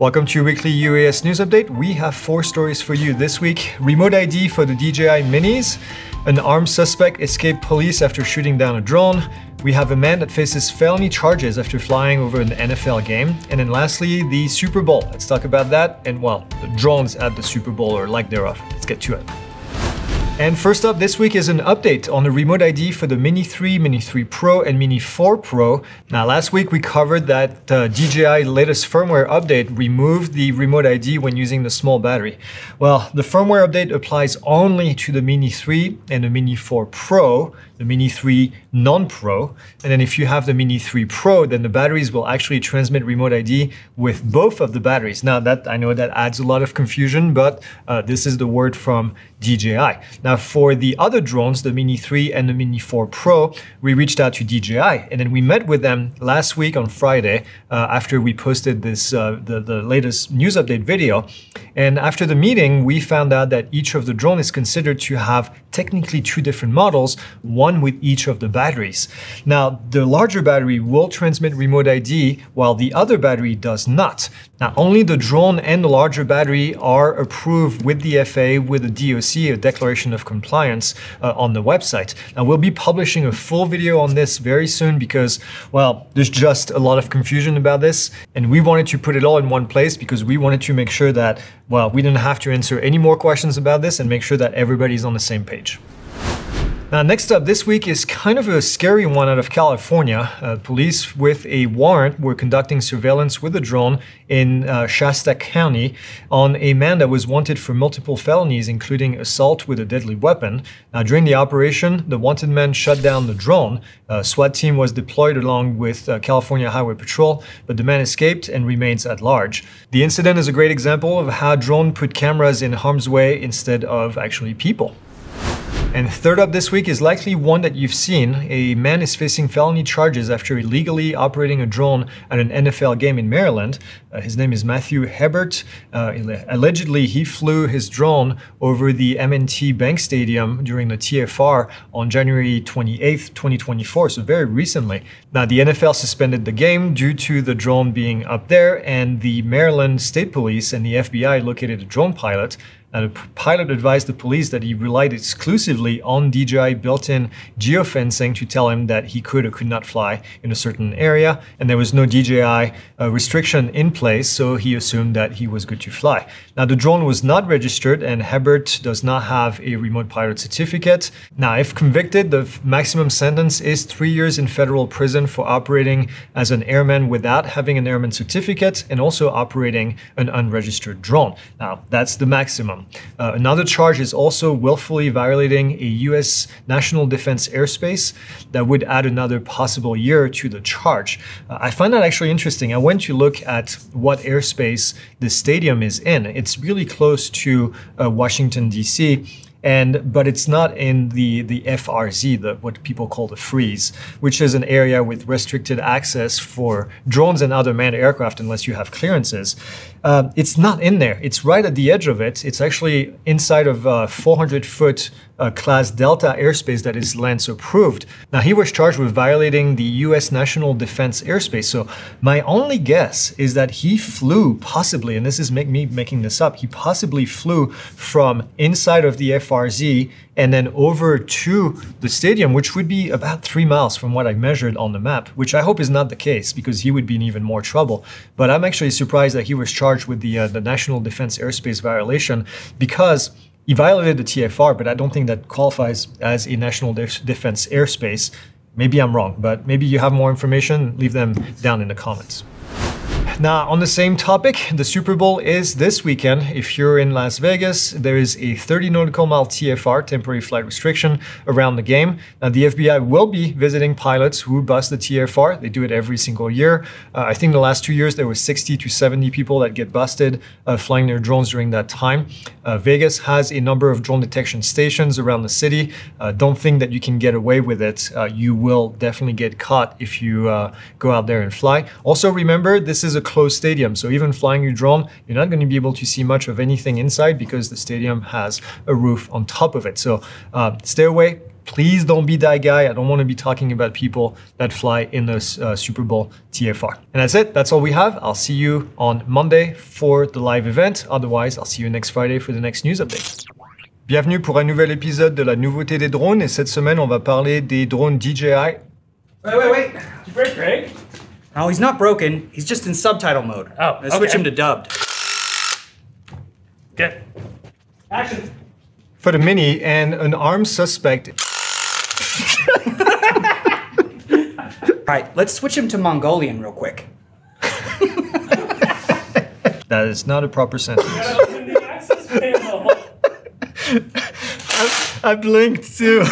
Welcome to your weekly UAS news update. We have 4 stories for you this week. Remote ID for the DJI Minis. An armed suspect escaped police after shooting down a drone. We have a man that faces felony charges after flying over an NFL game. And then lastly, the Super Bowl. Let's talk about that and, well, the drones at the Super Bowl or lack thereof. Let's get to it. And first up this week is an update on the remote ID for the Mini 3, Mini 3 Pro, and Mini 4 Pro. Now, last week we covered that DJI latest firmware update removed the remote ID when using the small battery. Well, the firmware update applies only to the Mini 3 and the Mini 4 Pro, the Mini 3 non-Pro. And then if you have the Mini 3 Pro, then the batteries will actually transmit remote ID with both of the batteries. Now, that I know that adds a lot of confusion, but this is the word from DJI. Now, for the other drones, the Mini 3 and the Mini 4 Pro, we reached out to DJI and then we met with them last week on Friday after we posted this the latest news update video. And after the meeting, we found out that each of the drone is considered to have technically 2 different models, one with each of the batteries. Now, the larger battery will transmit remote ID while the other battery does not. Now, only the drone and the larger battery are approved with the FAA with a DOC, a Declaration of Compliance, on the website. Now, we'll be publishing a full video on this very soon because, well, there's just a lot of confusion about this. And we wanted to put it all in one place because we wanted to make sure that, well, we didn't have to answer any more questions about this and make sure that everybody's on the same page. Now, next up this week is kind of a scary one out of California. Police with a warrant were conducting surveillance with a drone in Shasta County on a man that was wanted for multiple felonies, including assault with a deadly weapon. Now, during the operation, the wanted man shut down the drone. A SWAT team was deployed along with California Highway Patrol, but the man escaped and remains at large. The incident is a great example of how drone put cameras in harm's way instead of actually people. And third up this week is likely one that you've seen. A man is facing felony charges after illegally operating a drone at an NFL game in Maryland. His name is Matthew Hebert. Allegedly, he flew his drone over the M&T Bank Stadium during the TFR on January 28th, 2024, so very recently. Now, the NFL suspended the game due to the drone being up there, and the Maryland State Police and the FBI located a drone pilot. Now, the pilot advised the police that he relied exclusively on DJI built-in geofencing to tell him that he could or could not fly in a certain area, and there was no DJI restriction in place, so he assumed that he was good to fly. Now, the drone was not registered, and Hebert does not have a remote pilot certificate. Now, if convicted, the maximum sentence is 3 years in federal prison for operating as an airman without having an airman certificate and also operating an unregistered drone. Now, that's the maximum. Another charge is also willfully violating a U.S. national defense airspace. That would add another possible year to the charge. I find that actually interesting. I went to look at what airspace the stadium is in. It's really close to Washington, D.C., but it's not in the FRZ, what people call the freeze, which is an area with restricted access for drones and other manned aircraft unless you have clearances. It's not in there. It's right at the edge of it. It's actually inside of 400-foot class Delta airspace that is LANS approved. Now, he was charged with violating the U.S. national defense airspace. So my only guess is that he flew possibly, and this is me making this up, he possibly flew from inside of the FRZ and then over to the stadium, which would be about 3 miles from what I measured on the map, which I hope is not the case because he would be in even more trouble. But I'm actually surprised that he was charged with the national defense airspace violation because he violated the TFR, but I don't think that qualifies as a national defense airspace. Maybe I'm wrong, but maybe you have more information, leave them down in the comments. Now, on the same topic, the Super Bowl is this weekend. If you're in Las Vegas, there is a 30 nautical mile TFR, temporary flight restriction, around the game. Now, the FBI will be visiting pilots who bust the TFR. They do it every single year. I think the last 2 years, there were 60 to 70 people that get busted flying their drones during that time. Vegas has a number of drone detection stations around the city. Don't think that you can get away with it. You will definitely get caught if you go out there and fly. Also, remember, this is a closed stadium, so even flying your drone, you're not going to be able to see much of anything inside because the stadium has a roof on top of it. So stay away, Please don't be that guy. I don't want to be talking about people that fly in the Super Bowl TFR. And that's it. That's all we have. I'll see you on Monday for the live event. Otherwise, I'll see you next Friday for the next news update. Bienvenue pour un nouvel épisode de la nouveauté des drones. Et cette semaine, on va parler des drones DJI. Wait. Did you break Greg? No, he's not broken. He's just in subtitle mode. Oh, Let's switch him to dubbed. Good. Action. For the Mini and an armed suspect. Alright, let's switch him to Mongolian real quick. That is not a proper sentence. Open the access panel. I blinked too.